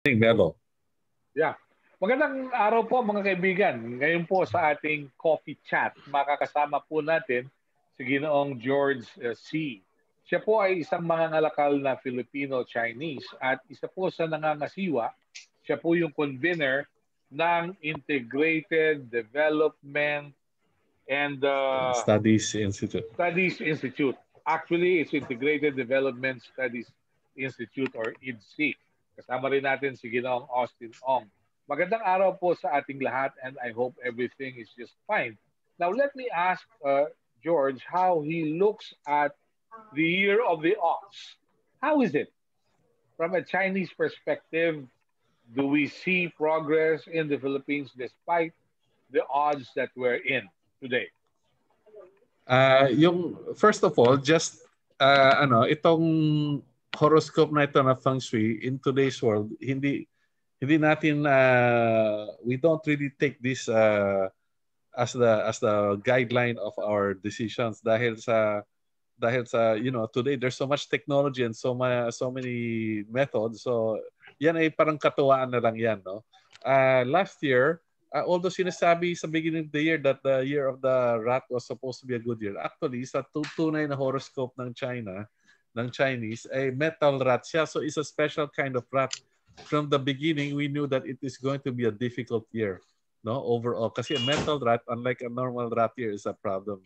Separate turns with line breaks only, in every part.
Melo.
Yeah. Magandang araw po mga kaibigan. Ngayon po sa ating coffee chat, makakasama po natin si Ginoong George C. Siya po ay isang mangangalakal na Filipino-Chinese at isa po sa nangangasiwa. Siya po yung convener ng Integrated Development and
Studies Institute.
Studies Institute. Actually, it's Integrated Development Studies Institute or IDSI. Kasama rin natin si Ginoong Austin Ong. Magandang araw po sa ating lahat and I hope everything is just fine. Now, let me ask George how he looks at the year of the ox. How is it? From a Chinese perspective, do we see progress in the Philippines despite the odds that we're in today?
Yung first of all, just itong horoscope na ito na feng shui in today's world, hindi natin we don't really take this as the guideline of our decisions dahil sa today there's so much technology and so many methods, so yan ay parang katuwaan na lang yan, no. Last year, although sinasabi sa beginning of the year that the year of the rat was supposed to be a good year, actually sa tunay na horoscope ng Chinese ay metal rat siya, so it's a special kind of rat. From the beginning we knew that it is going to be a difficult year, no, overall, kasi a metal rat, unlike a normal rat year, is a problem.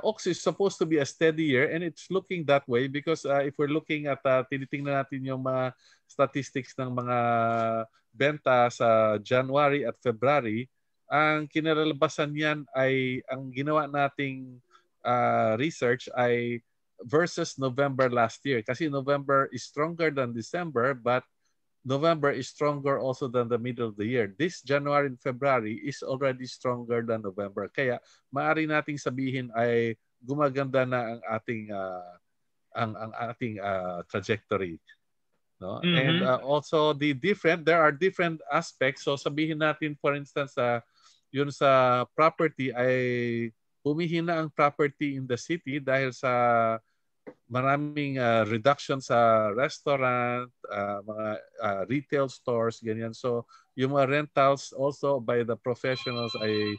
Ox is supposed to be a steady year and it's looking that way because if we're looking at tinitingnan natin yung mga statistics ng mga benta sa January at February, ang kinalalabasan niyan ay ang ginawa nating research ay versus November last year, kasi November is stronger than December but November is stronger also than the middle of the year. This January and February is already stronger than November. Kaya maaari nating sabihin ay gumaganda na ang ating trajectory, no? And
Mm-hmm.
also there are different aspects. So sabihin natin for instance yun sa property ay humihina ang property in the city dahil sa maraming reduction sa restaurant, mga retail stores, ganyan. So, yung mga rentals also by the professionals ay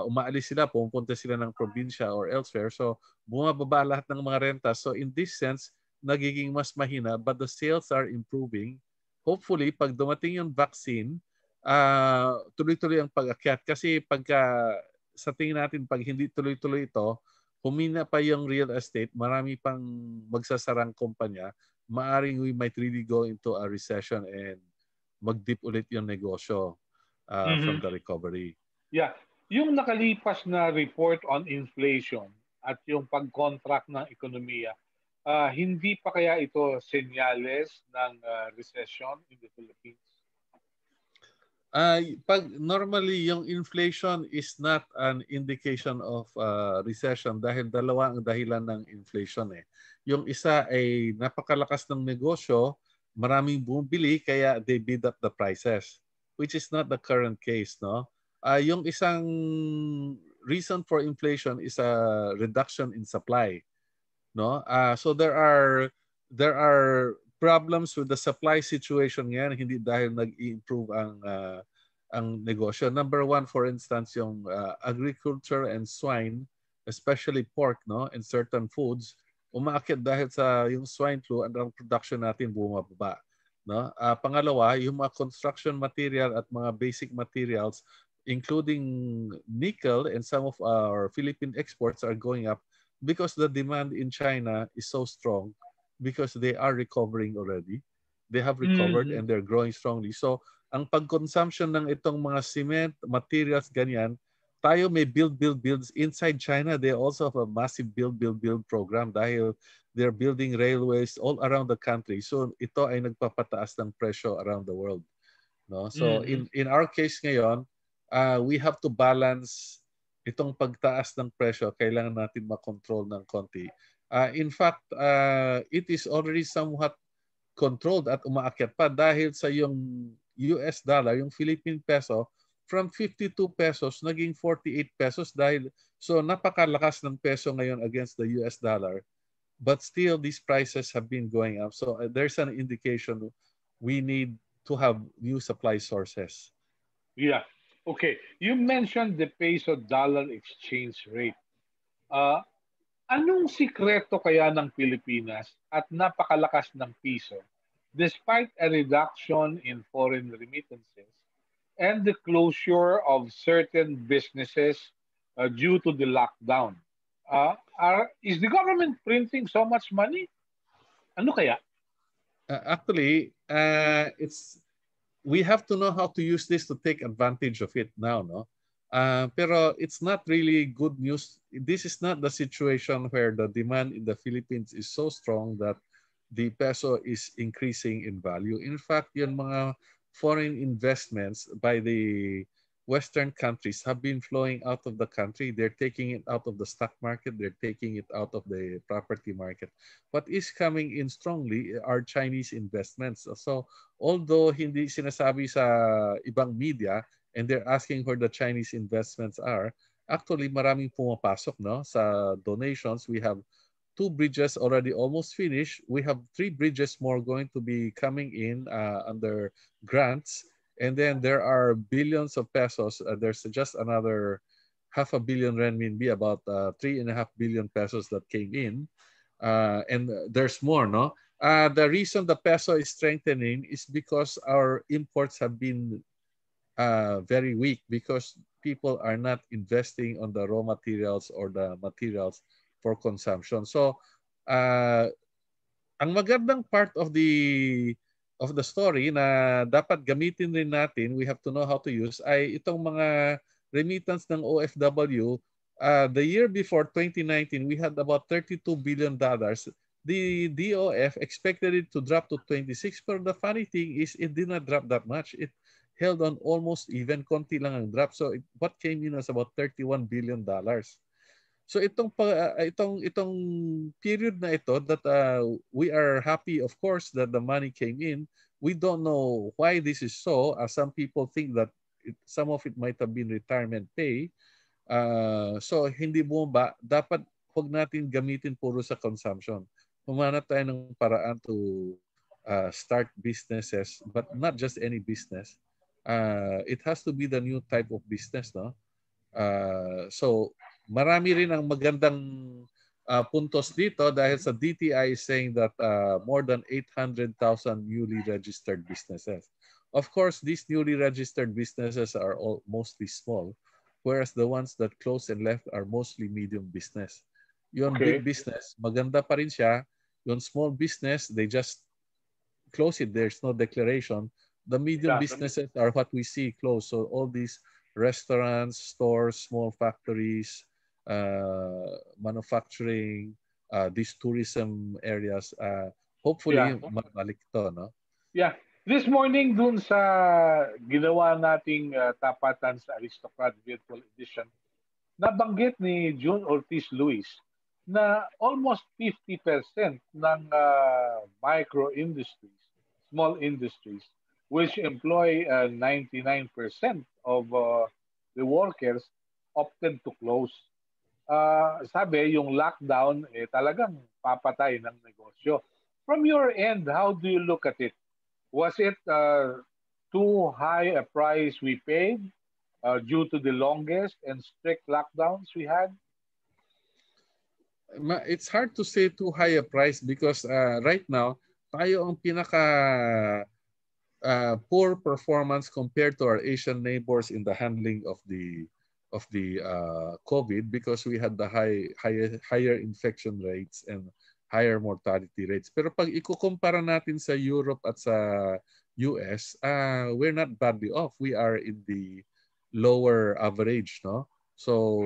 umaalis sila, pupunta sila ng probinsya or elsewhere. So, bumababa lahat ng mga rentas. So, in this sense, nagiging mas mahina but the sales are improving. Hopefully, pag dumating yung vaccine, tuloy-tuloy ang pag-akyat. Kasi pagka sa tingin natin, pag hindi tuloy-tuloy ito, humina pa yung real estate, marami pang magsasarang kumpanya, maaring we might really go into a recession and mag-dip ulit yung negosyo from
Mm-hmm.
the recovery.
Yeah. Yung nakalipas na report on inflation at yung pag-contract ng ekonomiya, hindi pa kaya ito senyales ng recession in the Philippines?
Pag normally yung inflation is not an indication of recession dahil dalawa ang dahilan ng inflation eh. Yung isa ay napakalakas ng negosyo, maraming bumibili kaya they bid up the prices, which is not the current case, no? Yung isang reason for inflation is a reduction in supply, no? So there are problems with the supply situation ngayon, hindi dahil nag-improve ang negosyo. Number one, for instance, yung agriculture and swine, especially pork, no, and certain foods, umaakit dahil sa yung swine flu and ang production natin bumababa, no? Pangalawa, yung mga construction material at mga basic materials, including nickel, and some of our Philippine exports are going up because the demand in China is so strong because they are recovering already. They have recovered
Mm-hmm.
and they're growing strongly. So, ang pag-consumption ng itong mga cement, materials, ganyan, tayo may builds inside China. They also have a massive build program dahil they're building railways all around the country. So, ito ay nagpapataas ng presyo around the world, no? So,
Mm-hmm.
in our case ngayon, we have to balance itong pagtaas ng presyo, kailangan natin makontrol ng konti. In fact, it is already somewhat controlled at umaakyat pa dahil sa yung US dollar, yung Philippine peso, from 52 pesos naging 48 pesos dahil so napakalakas ng peso ngayon against the US dollar. But still, these prices have been going up. So there's an indication we need to have new supply sources.
Yeah. Okay. You mentioned the peso dollar exchange rate. Uh, Anong sikreto kaya ng Pilipinas at napakalakas ng piso despite a reduction in foreign remittances and the closure of certain businesses due to the lockdown? Is the government printing so much money? Ano kaya?
Actually, it's we have to know how to use this to take advantage of it now, no? Pero it's not really good news. This is not the situation where the demand in the Philippines is so strong that the peso is increasing in value. In fact, yung mga foreign investments by the Western countries have been flowing out of the country. They're taking it out of the stock market. They're taking it out of the property market. What is coming in strongly are Chinese investments. So although hindi sinasabi sa ibang media and they're asking where the Chinese investments are, actually maraming pumapasok, no? Sa donations, we have 2 bridges already almost finished. We have 3 bridges more going to be coming in under grants. And then there are billions of pesos. There's just another half a billion renminbi, about 3.5 billion pesos that came in. And there's more, no? The reason the peso is strengthening is because our imports have been very weak because people are not investing on the raw materials or the materials for consumption. So, uh, ang magandang part of the story na dapat gamitin rin natin, we have to know how to use, ay itong mga remittance ng OFW. The year before 2019, we had about $32 billion. The DOF expected it to drop to 26, but the funny thing is it did not drop that much. It held on almost even, konti lang ang drop. So what came in was about $31 billion. So itong period na ito that we are happy, of course, that the money came in. We don't know why this is so. Some people think that some of it might have been retirement pay. So hindi bumaba. Dapat huwag natin gamitin puro sa consumption. Humanap tayo ng paraan to start businesses, but not just any business. It has to be the new type of business, no? So marami rin ang magandang puntos dito dahil sa DTI is saying that more than 800,000 newly registered businesses. Of course, these newly registered businesses are all mostly small, whereas the ones that closed and left are mostly medium business. Yung big
Okay.
business, maganda pa rin siya. Yung small business, they just close it. There's no declaration. The medium
Yeah.
businesses are what we see close. So all these restaurants, stores, small factories, manufacturing, these tourism areas,
Yeah.
hopefully mabalik to, no?
Yeah. This morning dun sa ginawa nating tapatan sa Aristocrat Virtual Edition, nabanggit ni June Ortiz Luis na almost 50% ng micro industries, small industries, which employ 99% of the workers opted to close. Sabi, yung lockdown talagang papatay ng negosyo. From your end, how do you look at it? Was it too high a price we paid due to the longest and strict lockdowns we had?
It's hard to say too high a price because right now, tayo ang pinaka poor performance compared to our Asian neighbors in the handling of the COVID because we had the higher infection rates and higher mortality rates. Pero pag ikukumpara natin sa Europe at sa US, we're not badly off. We are in the lower average, no? So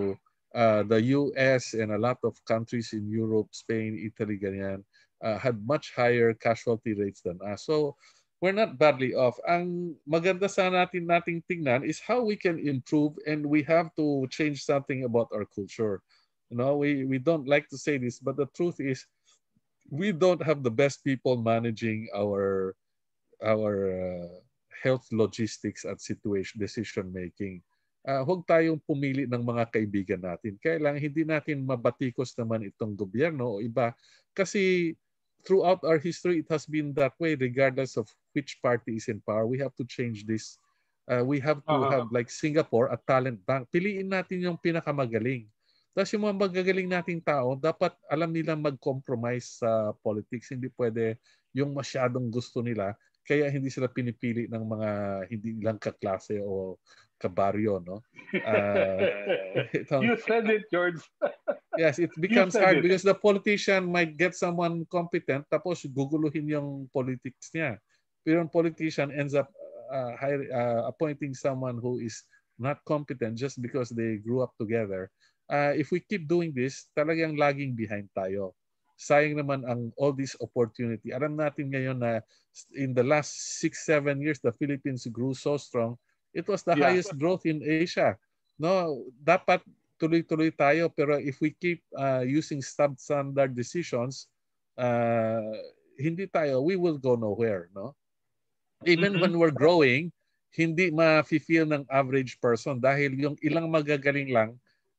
the US and a lot of countries in Europe, Spain, Italy, ganyan, had much higher casualty rates than us. So we're not badly off. Ang maganda sa nating tingnan is how we can improve, and we have to change something about our culture. You know, we don't like to say this, but the truth is we don't have the best people managing our health logistics at situation decision making. Huwag tayong pumili ng mga kaibigan natin. Kaya lang hindi natin mabatikos naman itong gobyerno o iba kasi throughout our history it has been that way regardless of which party is in power. We have to change this. We have to
Uh-huh.
have like Singapore, a talent bank. Piliin natin yung pinakamagaling. Tapos yung mga magagaling nating tao, dapat alam nilang mag-compromise sa politics. Hindi pwede yung masyadong gusto nila. Kaya hindi sila pinipili ng mga hindi lang kaklase o kabaryo, no? Ito,
You said it, George.
yes, it
You
becomes
said
hard
it.
because the politician might get someone competent tapos guguluhin yung politics niya. Pero yung politician ends up appointing someone who is not competent just because they grew up together. If we keep doing this, talagang lagging behind tayo. Sayang naman ang all this opportunity. Alam natin ngayon na in the last 6, 7 years, the Philippines grew so strong. It was the
Yeah.
highest growth in Asia. No, dapat tuloy-tuloy tayo, pero if we keep using substandard decisions, uh, hindi tayo, we will go nowhere, no? Even
Mm-hmm.
when we're growing, hindi ma-feel ng average person dahil yung ilang magagaling lang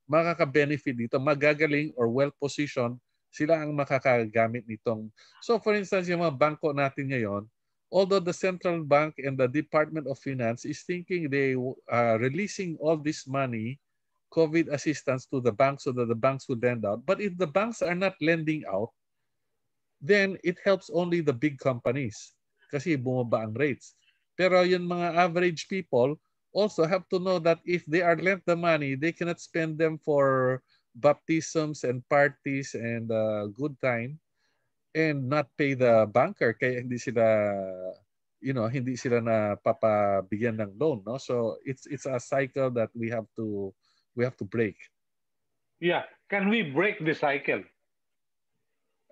makaka-benefit dito, magagaling or well-positioned, sila ang makakagamit nitong. So for instance, yung mga bangko natin ngayon, although the central bank and the Department of Finance is thinking they releasing all this money, COVID assistance to the banks so that the banks will lend out. But if the banks are not lending out, then it helps only the big companies kasi bumaba ang rates. Pero yung mga average people also have to know that if they are lent the money, they cannot spend them for baptisms and parties and good time and not pay the banker kaya hindi sila hindi sila na papabigyan ng loan, no? So it's a cycle that we have to break.
Yeah. Can we break the cycle?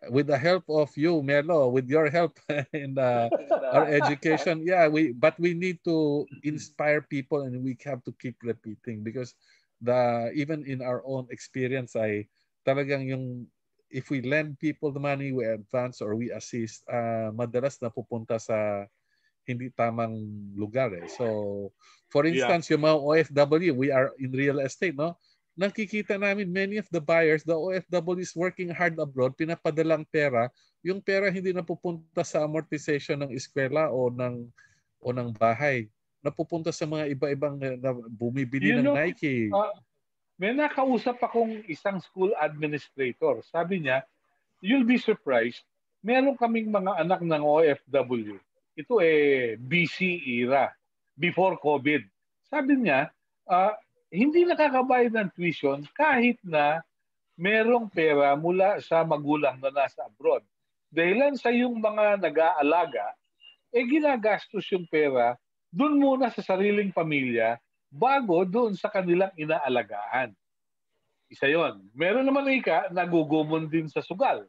With the help of you, Melo, with your help in our education, yeah, we need to inspire people and we have to keep repeating because even in our own experience, talagang yung if we lend people the money, we advance or we assist, madalas na pupunta sa hindi tamang lugar eh. So, for
Yeah.
instance, yung mga OFW, we are in real estate, no? Nakikita namin many of the buyers, the OFW is working hard abroad, pinapadalang pera, yung pera hindi napupunta sa amortization ng eskwela o ng bahay. Napupunta sa mga iba-ibang na bumibili
You
ng
know,
Nike.
uh, may nakausap akong isang school administrator. Sabi niya, you'll be surprised, meron kaming mga anak ng OFW. Ito BC era, before COVID. Sabi niya, hindi nakakabayad ng tuition kahit na merong pera mula sa magulang na nasa abroad. Dahilan sa yung mga nag-aalaga, ginagastos yung pera doon muna sa sariling pamilya bago doon sa kanilang inaalagaan. Isa yon. Meron naman nagugumon din sa sugal.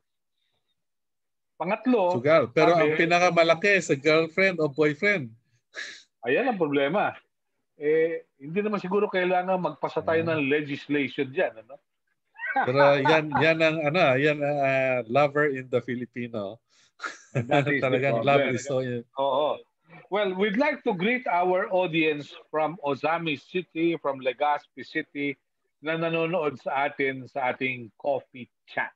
Pangatlo,
Sugal. Pero ang
sabi,
pinakamalaki sa girlfriend o boyfriend.
ayan ang problema. Hindi naman siguro kailangan magpasa tayo
Uh,
ng legislation diyan, ano?
pero yan lover in the Filipino.
That is the
Talagang love
problem.
is so
Oo. Well, we'd like to greet our audience from Ozami City, from Legazpi City, na nanonood sa atin sa ating coffee chat.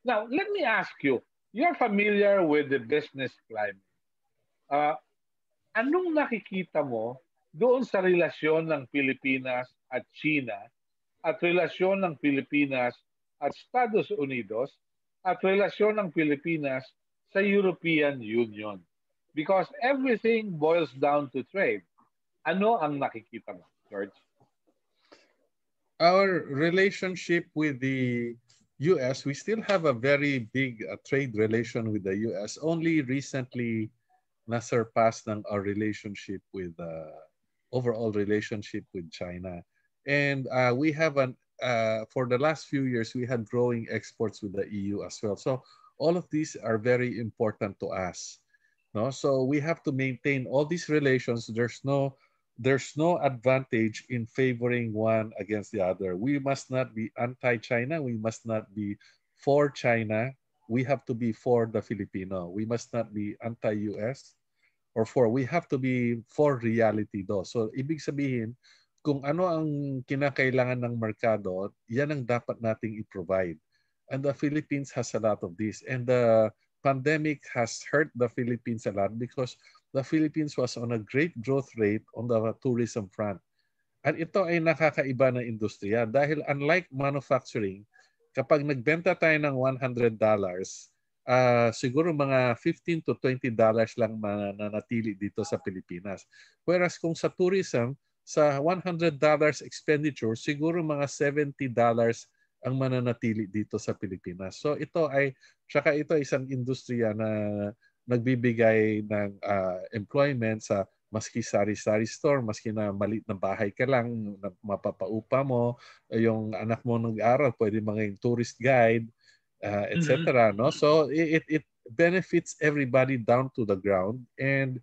Now, let me ask you, you're familiar with the business climate. Uh, Anong nakikita mo doon sa relasyon ng Pilipinas at China at relasyon ng Pilipinas at Estados Unidos at relasyon ng Pilipinas sa European Union? Because everything boils down to trade. Ano ang nakikita mo, George?
our relationship with the US, we still have a very big trade relation with the US. Only recently na-surpass ng our relationship with overall relationship with China. And we have for the last few years, we had growing exports with the EU as well. So all of these are very important to us. No? So we have to maintain all these relations. There's no advantage in favoring one against the other. We must not be anti-China. We must not be for China. We have to be for the Filipino. We must not be anti-US or for. We have to be for reality do. So ibig sabihin, kung ano ang kinakailangan ng merkado, yan ang dapat nating i-provide. And the Philippines has a lot of this. And the pandemic has hurt the Philippines a lot because the Philippines was on a great growth rate on the tourism front. At ito ay nakakaiba na industriya dahil unlike manufacturing, kapag nagbenta tayo ng $100, siguro mga $15 to $20 lang mananatili dito sa Pilipinas. Whereas kung sa tourism, sa $100 expenditure, siguro mga $70 ang mananatili dito sa Pilipinas. So tsaka ito isang industriya na nagbibigay ng employment sa maski sari-sari store, maski na maliit na bahay ka lang, mapapaupa mo, yung anak mo nag-aral, pwede maging tourist guide, etc. No? So it benefits everybody down to the ground, and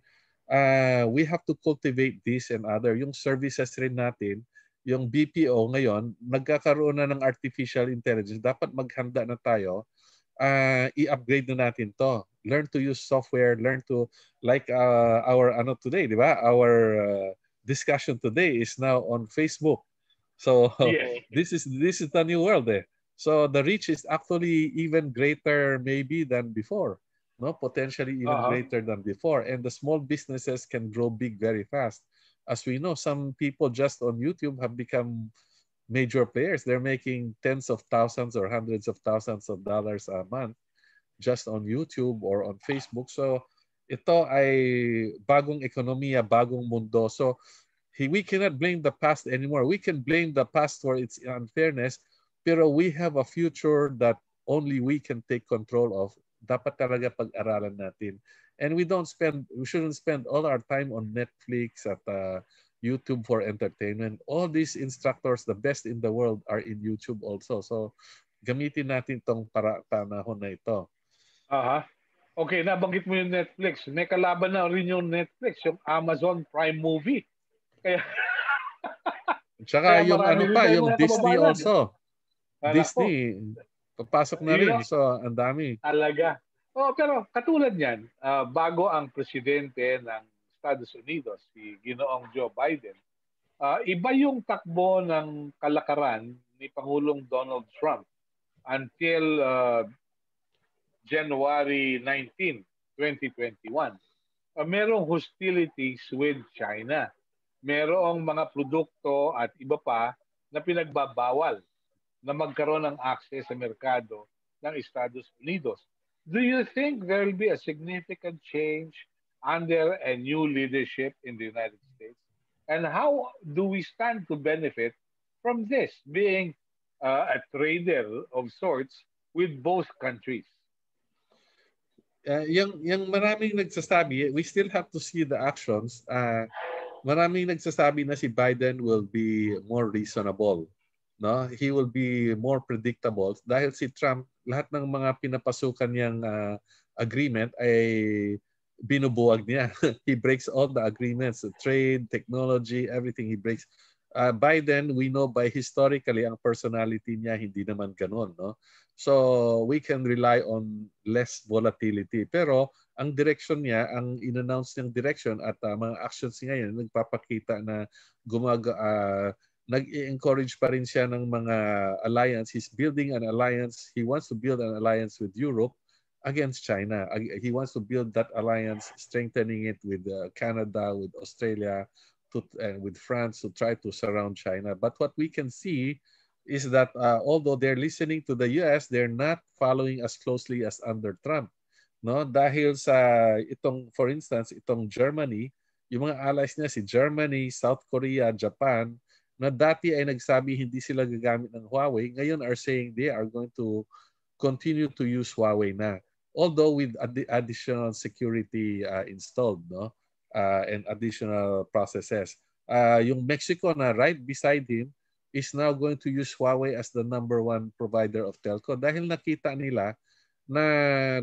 we have to cultivate this and other. Yung services rin natin, yung BPO ngayon, nagkakaroon na ng artificial intelligence. Dapat maghanda na tayo, i-upgrade na natin to. Learn to use software, learn to, like our today, di ba? Our discussion today is now on Facebook. So
Yes.
this is the new world eh. So the reach is actually even greater maybe than before. No, potentially even
Uh-huh.
greater than before. And the small businesses can grow big very fast. As we know, some people just on YouTube have become major players. They're making tens of thousands or hundreds of thousands of dollars a month just on YouTube or on Facebook. So ito ay bagong ekonomiya, bagong mundo. So we cannot blame the past anymore. We can blame the past for its unfairness, pero we have a future that only we can take control of. Dapat talaga pag-aralan natin. And we shouldn't spend all our time on Netflix at YouTube for entertainment. All these instructors, the best in the world, are in YouTube also. So gamitin natin tong panahon na ito.
Aha. Okay, nabanggit mo yung Netflix. May kalaban na rin yung Netflix, yung Amazon Prime Movie. Kaya
Tsaka
kaya
yung
marami rin tayong
yung
mga
Disney
kababayan.
also.
Nako,
Disney, papasok na
yun
rin.
ang
So, ang dami.
talaga. Oh, pero katulad niyan, bago ang presidente ng Estados Unidos, si Ginoong Joe Biden, iba yung takbo ng kalakaran ni Pangulong Donald Trump until January 19, 2021. Merong hostilities with China. Merong mga produkto at iba pa na pinagbabawal na magkaroon ng access sa merkado ng Estados Unidos. Do you think there will be a significant change under a new leadership in the United States? And how do we stand to benefit from this, being a trader of sorts with both countries?
Yung maraming nagsasabi, we still have to see the actions. Maraming nagsasabi na si Biden will be more reasonable. No? He will be more predictable dahil si Trump, lahat ng mga pinapasukan niyang agreement ay binubuwag niya. He breaks all the agreements, the trade, technology, everything he breaks. Biden, we know by historically ang personality niya hindi naman ganun, no? So we can rely on less volatility. Pero ang direction niya, ang in-announce niyang direction at mga actions ngayon nagpapakita na nag-encourage pa rin siya ng mga alliance. He's building an alliance. He wants to build an alliance with Europe against China. He wants to build that alliance, strengthening it with Canada, with Australia, and with France to try to surround China. But what we can see is that although they're listening to the US, they're not following as closely as under Trump. No, dahil sa for instance, itong Germany, yung mga allies niya si Germany, South Korea, Japan, na dati ay nagsabi hindi sila gagamit ng Huawei, ngayon are saying they are going to continue to use Huawei na. Although with additional security installed, no? And additional processes. Yung Mexico na right beside him is now going to use Huawei as the #1 provider of telco dahil nakita nila na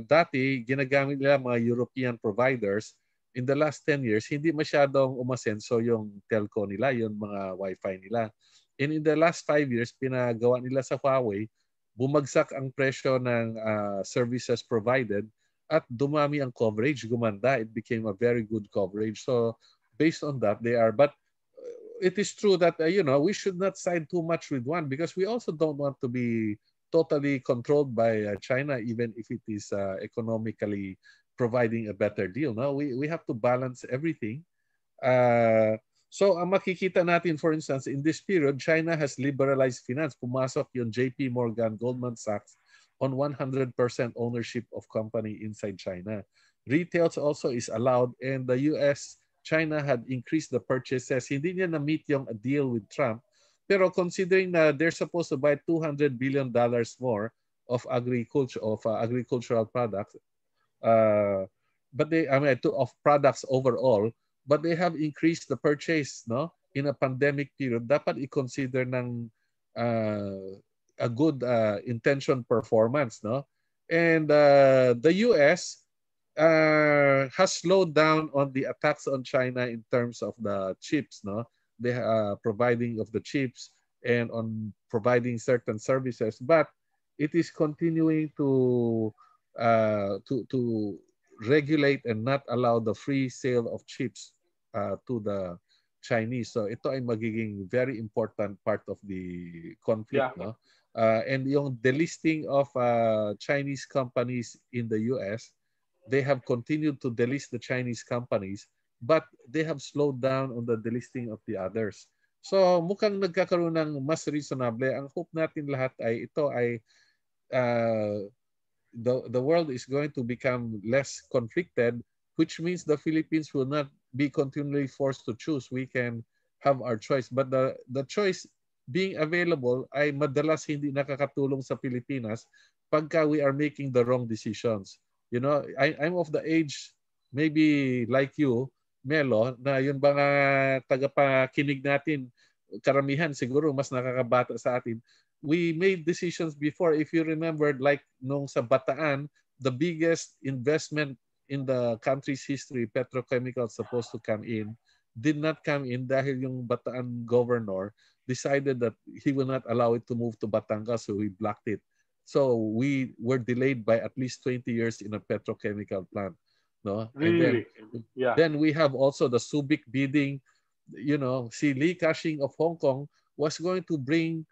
dati ginagamit nila mga European providers. In the last 10 years, hindi masyadong umasenso yung telco nila, yung mga Wi-Fi nila. And in the last 5 years, pinagawa nila sa Huawei, bumagsak ang presyo ng services provided at dumami ang coverage, gumanda. It became a very good coverage. So based on that, they are. But it is true that, we should not side too much with one because we also don't want to be totally controlled by China, even if it is economically providing a better deal. No, we have to balance everything. Uh, so ang makikita natin, for instance, in this period, China has liberalized finance. Pumasok yung JP Morgan, Goldman Sachs on 100% ownership of company inside China. Retails also is allowed, and the US, China had increased the purchases. Hindi niya na-meet yung deal with Trump. Pero considering na they're supposed to buy $200 billion more of agricultural products, uh, but they, I mean, of products overall, but they have increased the purchase, no, in a pandemic period. Dapat i-consider ng a good intention performance, no, and the U.S. Has slowed down on the attacks on China in terms of the chips, no, the providing of the chips and on providing certain services, but it is continuing to regulate and not allow the free sale of chips to the Chinese. So ito ay magiging very important part of the conflict,
Yeah.
no? And yung delisting of Chinese companies in the US, they have continued to delist the Chinese companies, but they have slowed down on the delisting of the others. So mukhang nagkakaroon ng mas reasonable. Ang hope natin lahat ay ito ay uh, the world is going to become less conflicted, which means the Philippines will not be continually forced to choose. We can have our choice. But the choice being available ay madalas hindi nakakatulong sa Pilipinas pagka we are making the wrong decisions. You know, I'm of the age, maybe like you, Melo, na yun ba nga tagapakinig natin, karamihan siguro mas nakakabata sa atin, we made decisions before. If you remember, like nung sa Bataan, the biggest investment in the country's history, petrochemicals supposed to come in, did not come in dahil yung Bataan governor decided that he will not allow it to move to Batangas, so he blocked it. So we were delayed by at least 20 years in a petrochemical plant. No? And
Really? Yeah.
then we have also the Subic bidding. You know, si Li Ka-shing of Hong Kong was going to bring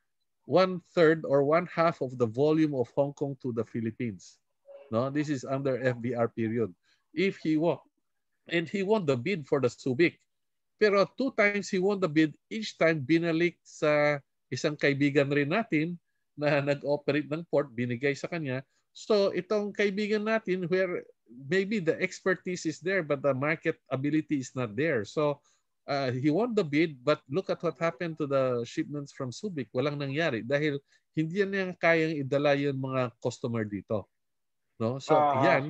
1/3 or 1/2 of the volume of Hong Kong to the Philippines. No, this is under FBR period. If he won, and he won the bid for the Subic. Pero 2 times he won the bid, each time binalik sa isang kaibigan rin natin na nag-operate ng port, binigay sa kanya. So itong kaibigan natin where maybe the expertise is there but the market ability is not there. So he won the bid, but look at what happened to the shipments from Subic. Walang nangyari dahil hindi niya kayang idala yung mga customer dito. No? So
Uh,
yan,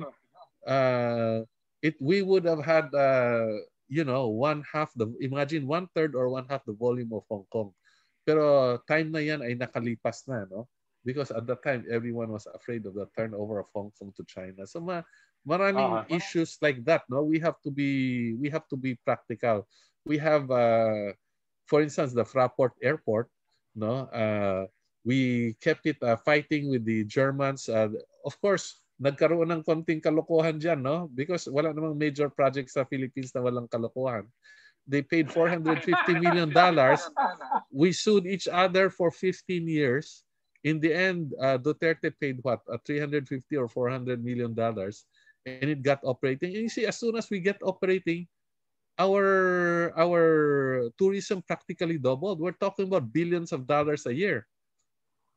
we would have had you know, 1/2 the, imagine 1/3 or 1/2 the volume of Hong Kong. Pero time na yan ay nakalipas na, no? Because at that time everyone was afraid of the turnover of Hong Kong to China. So maraming
uh,
issues like that, no? We have to be practical. We have for instance the Fraport Airport, no? We kept it fighting with the Germans. Of course, nagkaroon ng konting kalokohan dyan, no? Because wala namang major project sa Philippines na walang kalokohan. They paid $450 million. We sued each other for 15 years. In the end, Duterte paid what? 350 or $400 million, and it got operating. And you see, as soon as we get operating, our tourism practically doubled. We're talking about billions of dollars a year.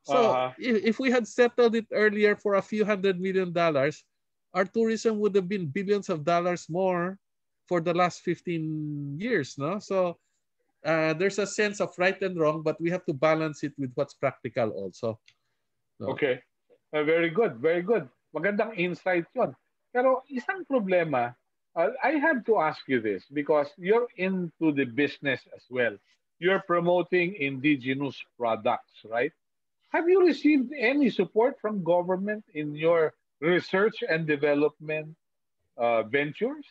So
uh,
if we had settled it earlier for a few $100 million, our tourism would have been billions of dollars more for the last 15 years. No? So there's a sense of right and wrong, but we have to balance it with what's practical also. No?
okay. Very good, very good. Magandang insight yon. Pero isang problema, I have to ask you this because you're into the business as well. You're promoting indigenous products, right? Have you received any support from government in your research and development ventures?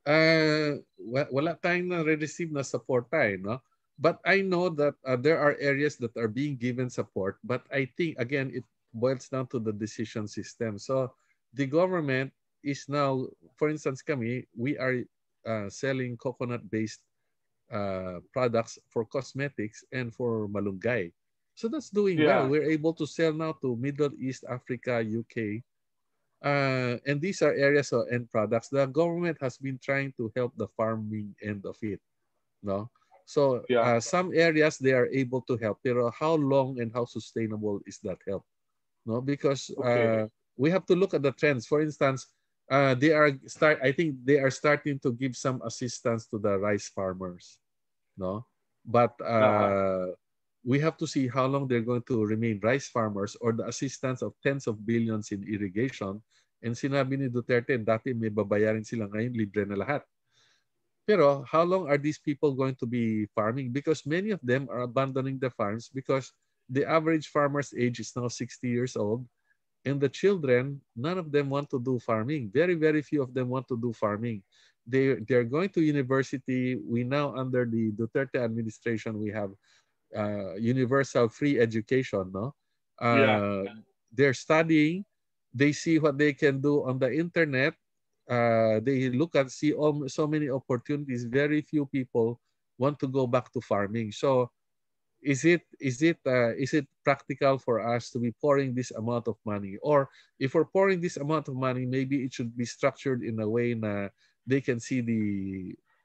Wala tayong na-receive na support tayo, no? But I know that there are areas that are being given support, but I think, again, it boils down to the decision system. So the government is now, for instance, kami, we are selling coconut-based products for cosmetics and for malunggay. So that's doing well.
Yeah.
We're able to sell now to Middle East, Africa, UK. And these are areas of end products. The government has been trying to help the farming end of it. No? So
Yeah.
some areas they are able to help, pero how long and how sustainable is that help? No, because
Okay.
we have to look at the trends. For instance, I think they are starting to give some assistance to the rice farmers. No, but
Uh-huh.
we have to see how long they're going to remain rice farmers or the assistance of tens of billions in irrigation. And sinabi ni Duterte, dati may babayarin sila, ngayon libre na lahat. Pero how long are these people going to be farming? Because many of them are abandoning the farms because the average farmer's age is now 60 years old. And the children, none of them want to do farming. Very, very few of them want to do farming. They're going to university. We now, under the Duterte administration, we have universal free education. No,
Yeah.
they're studying. They see what they can do on the internet. They look at see so many opportunities. Very few people want to go back to farming. So is it practical for us to be pouring this amount of money? Or if we're pouring this amount of money, maybe it should be structured in a way na they can see the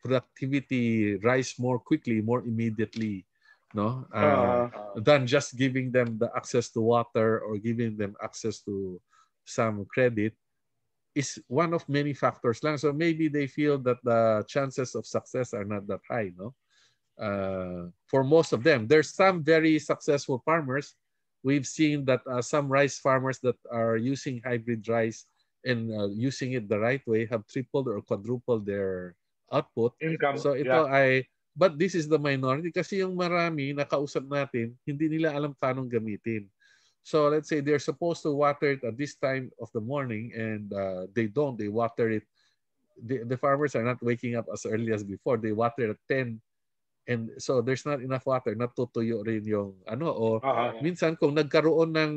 productivity rise more quickly, more immediately, no?
Uh,
Than just giving them the access to water or giving them access to some credit is one of many factors lang. So maybe they feel that the chances of success are not that high, no? For most of them. There's some very successful farmers. We've seen that some rice farmers that are using hybrid rice and using it the right way have tripled or quadrupled their output.
income.
So
Yeah.
but this is the minority kasi yung marami nakausap natin, hindi nila alam paano gamitin. So let's say they're supposed to water it at this time of the morning and they don't. They water it. The farmers are not waking up as early as before. They water at 10. And so there's not enough water, natutuyo rin yung ano. O
Uh-huh.
minsan kung nagkaroon ng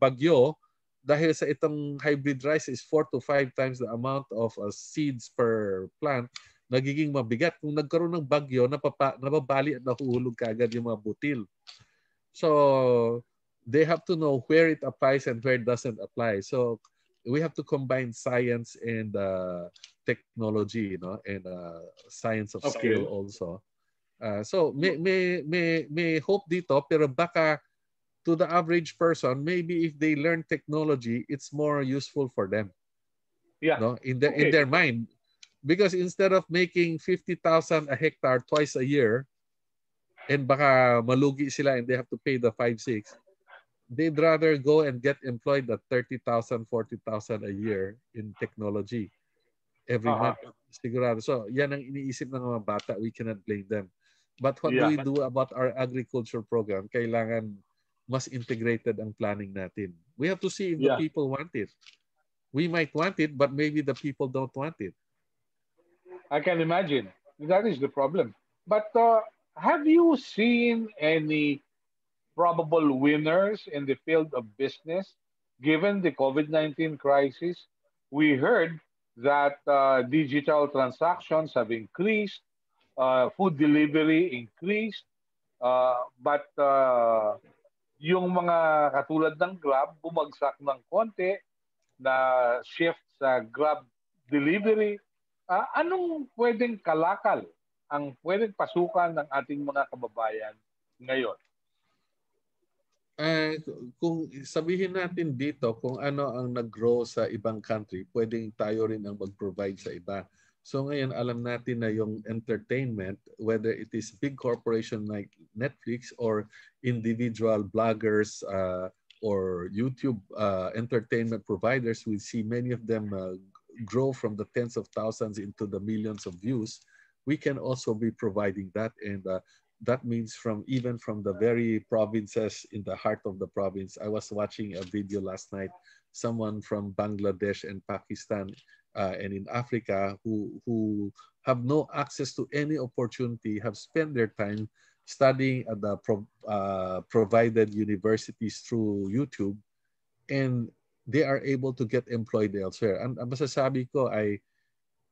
bagyo, dahil sa itong hybrid rice is 4 to 5 times the amount of seeds per plant, nagiging mabigat. Kung nagkaroon ng bagyo, nababali at nahuhulog kaagad yung mga butil. So they have to know where it applies and where it doesn't apply. So we have to combine science and technology, and science of skill
Okay.
also. So may hope dito, pero baka to the average person, maybe if they learn technology, it's more useful for them,
Yeah.
no, in
Okay.
their mind, because instead of making 50,000 a hectare twice a year, and baka malugi sila and they have to pay the 5-6, they'd rather go and get employed at 30,000, 40,000 a year in technology every
Uh-huh.
month. Sigurado. So, yan ang iniisip ng mga bata. We cannot blame them. But what do
Yeah.
we do about our agriculture program? Kailangan mas integrated ang planning natin. We have to see if the
Yeah.
people want it. We might want it, but maybe the people don't want it.
I can imagine. That is the problem. But have you seen any probable winners in the field of business given the COVID-19 crisis? We heard that digital transactions have increased, food delivery increased, but yung mga katulad ng Grab, bumagsak ng konti na shift sa Grab delivery. Anong pwedeng kalakal ang pwedeng pasukan ng ating mga kababayan ngayon?
Uh, kung sabihin natin dito kung ano ang nag-grow sa ibang country, pwedeng tayo rin ang mag-provide sa iba. So ngayon alam natin na yung entertainment, whether it is big corporation like Netflix or individual bloggers or YouTube entertainment providers, we see many of them grow from the tens of thousands into the millions of views. We can also be providing that, and that means even from the very provinces in the heart of the province. I was watching a video last night, someone from Bangladesh and Pakistan and in Africa who have no access to any opportunity, have spent their time studying at the provided universities through YouTube, and they are able to get employed elsewhere. Ang masasabi ko ay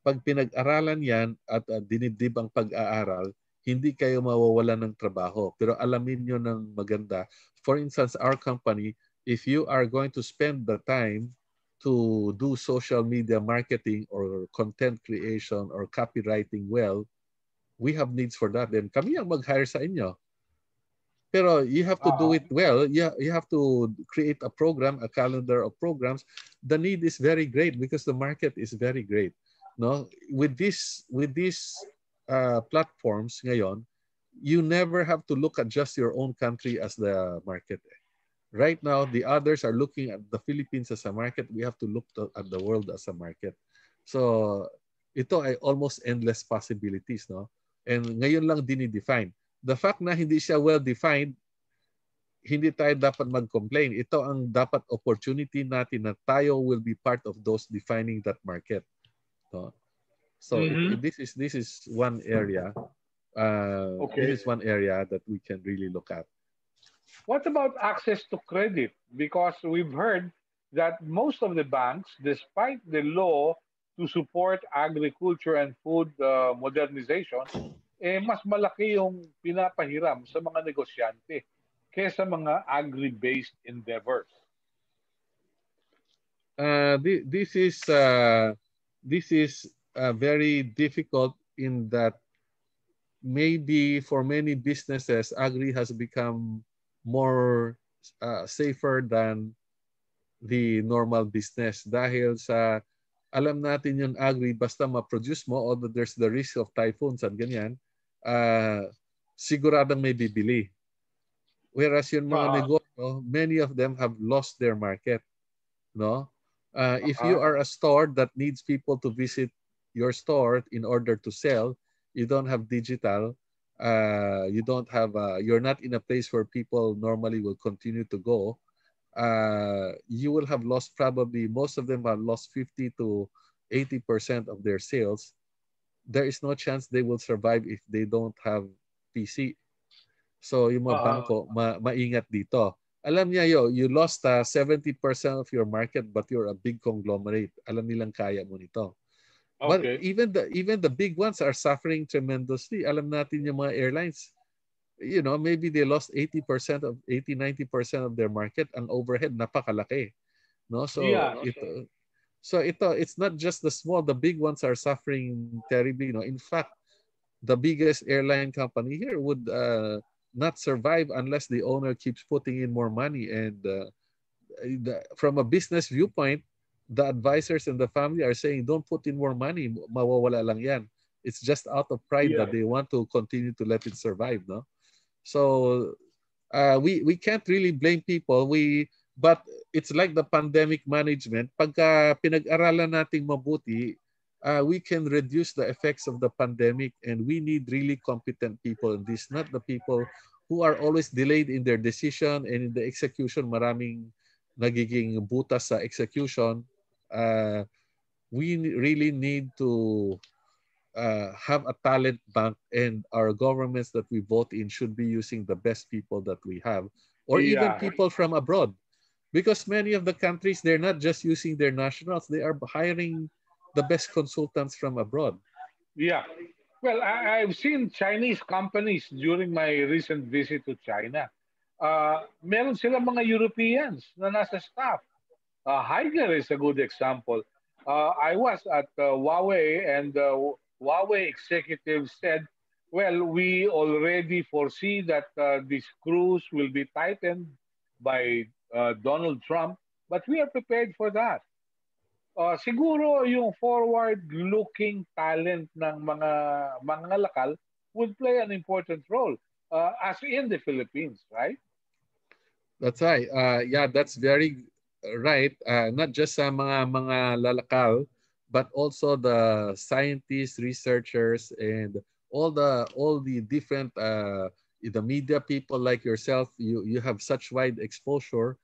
pag pinag-aralan yan at dinibdib ang pag-aaral, hindi kayo mawawalan ng trabaho. Pero alamin nyo ng maganda. For instance, our company, if you are going to spend the time to do social media marketing or content creation or copywriting well, we have needs for that. Then kami ang mag-hire sa inyo. Pero you have to do
Uh,
it well. You have to create a program, a calendar of programs. The need is very great because the market is very great. No, with these platforms ngayon, you never have to look at just your own country as the market. Right now, the others are looking at the Philippines as a market. We have to look at the world as a market. So ito ay almost endless possibilities, no? And ngayon lang dinidefine. The fact na hindi siya well-defined, hindi tayo dapat mag-complain. Ito ang dapat opportunity natin na tayo will be part of those defining that market. No? So
mhm.
this is one area. This
Okay.
is one area that we can really look at.
What about access to credit? Because we've heard that most of the banks, despite the law to support agriculture and food modernization, mas malaki yung pinapahiram sa mga negosyante kaysa mga agri-based endeavors.
This is very difficult in that maybe for many businesses, agri has become more safer than the normal business dahil sa alam natin yung agri basta ma-produce mo, although there's the risk of typhoons at ganyan, siguradong may bibili. Whereas yung mga
Uh-huh.
negosyo, many of them have lost their market. No? If you
Uh-huh.
are a store that needs people to visit your store in order to sell, you don't have digital, you don't have, you're not in a place where people normally will continue to go, you will have lost probably, most of them have lost 50 to 80% of their sales. There is no chance they will survive if they don't have PC. So yung mga
Uh-huh.
bangko, maingat dito. Alam niya you lost 70% of your market but you're a big conglomerate. Alam nilang kaya mo nito. But
Okay.
even the big ones are suffering tremendously. Alam natin yung mga airlines, maybe they lost 80, 90% of their market. Ang overhead napakalaki, no?
Yeah.
It's not just the small, the big ones are suffering terribly, no? In fact, the biggest airline company here would not survive unless the owner keeps putting in more money. And from a business viewpoint, the advisors and the family are saying, don't put in more money, mawawala lang yan. It's just out of pride
Yeah.
that they want to continue to let it survive, no? So we can't really blame people. But it's like the pandemic management. Pagka pinag-aralan nating mabuti, we can reduce the effects of the pandemic, and we need really competent people in this, not the people who are always delayed in their decision and in the execution. Maraming nagiging butas sa execution. We really need to have a talent bank, and our governments that we vote in should be using the best people that we have, or even
Yeah.
people from abroad. Because many of the countries, they're not just using their nationals, they are hiring the best consultants from abroad.
Yeah. Well, I've seen Chinese companies during my recent visit to China. Meron silang mga Europeans na nasa staff. Haiger is a good example. I was at Huawei, and Huawei executives said, well, we already foresee that the screws will be tightened by Donald Trump, but we are prepared for that. Siguro yung forward-looking talent ng mga lakal would play an important role, as in the Philippines, right?
That's right. Yeah, that's very right. Not just sa mga lalakal, but also the scientists, researchers, and all the different the media people like yourself. You have such wide exposure.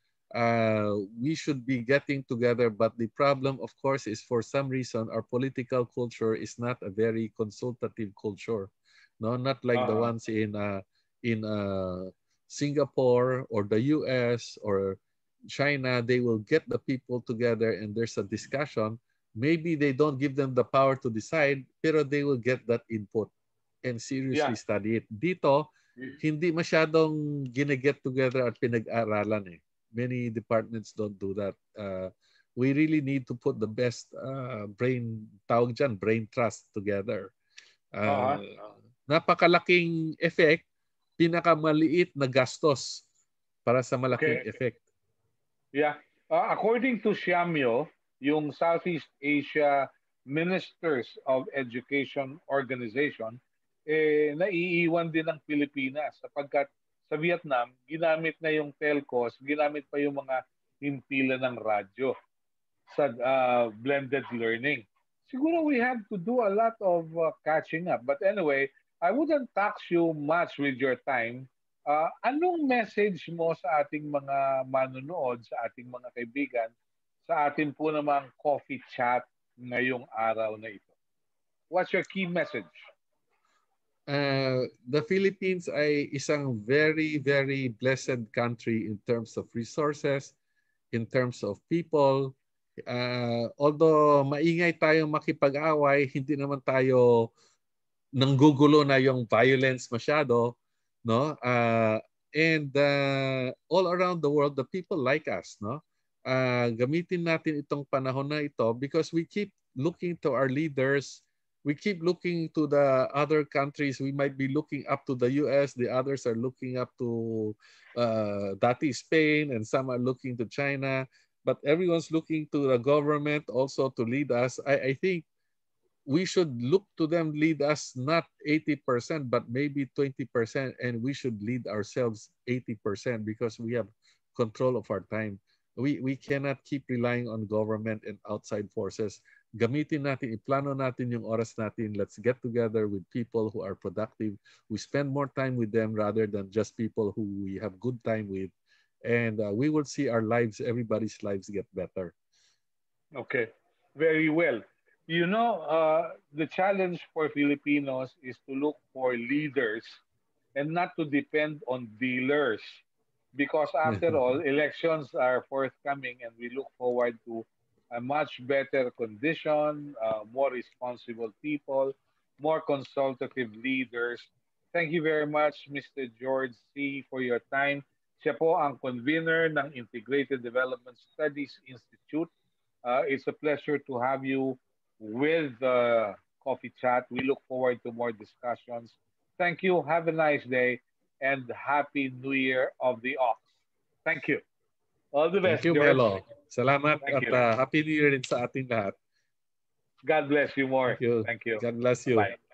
We should be getting together, but the problem, of course, is for some reason our political culture is not a very consultative culture. No, not like the
Uh-huh.
ones in Singapore or the US or China. They will get the people together and there's a discussion. Maybe they don't give them the power to decide, pero they will get that input and
Yeah.
seriously study it. Dito, hindi masyadong gine-get together at pinag-aralan eh. Many departments don't do that. we really need to put the best brain, tawag dyan, brain trust together.
Uh-huh.
Napakalaking effect, pinakamaliit na gastos para sa malaking
Okay.
effect.
Yeah. According to Siamyo, yung Southeast Asia Ministers of Education Organization, naiiwan din ng Pilipinas sapagkat sa Vietnam, ginamit na yung telcos, ginamit pa yung mga himpilan ng radyo sa blended learning. Siguro we have to do a lot of catching up. But anyway, I wouldn't tax you much with your time. Anong message mo sa ating mga manonood, sa ating mga kaibigan, sa atin po namang coffee chat ngayong araw na ito? What's your key message?
The Philippines ay isang very, very blessed country in terms of resources, in terms of people. Although maingay tayong makipag-away, hindi naman tayo nanggugulo na yung violence masyado, no? And all around the world, the people like us, no? Gamitin natin itong panahon na ito because we keep looking to our leaders. We keep looking to the other countries. We might be looking up to the US. The others are looking up to dati Spain, and some are looking to China. But everyone's looking to the government also to lead us. I think we should look to them lead us not 80%, but maybe 20%, and we should lead ourselves 80% because we have control of our time. We cannot keep relying on government and outside forces. Gamitin natin, iplano natin yung oras natin. Let's get together with people who are productive. We spend more time with them rather than just people who we have good time with. And we will see our lives, everybody's lives get better.
Okay, very well. You know, the challenge for Filipinos is to look for leaders and not to depend on dealers. Because after all, elections are forthcoming and we look forward to a much better condition, more responsible people, more consultative leaders. Thank you very much, Mr. George C., for your time. Siya po ang convener ng Integrated Development Studies Institute. It's a pleasure to have you with Coffee Chat. We look forward to more discussions. Thank you. Have a nice day and Happy New Year of the Ox. Thank you. All the
Thank
best,
you,
George.
Melo. Salamat
Thank
at
you.
Happy New Year din sa ating lahat.
God bless you more.
Thank you.
Thank you.
God bless you.
Bye-bye.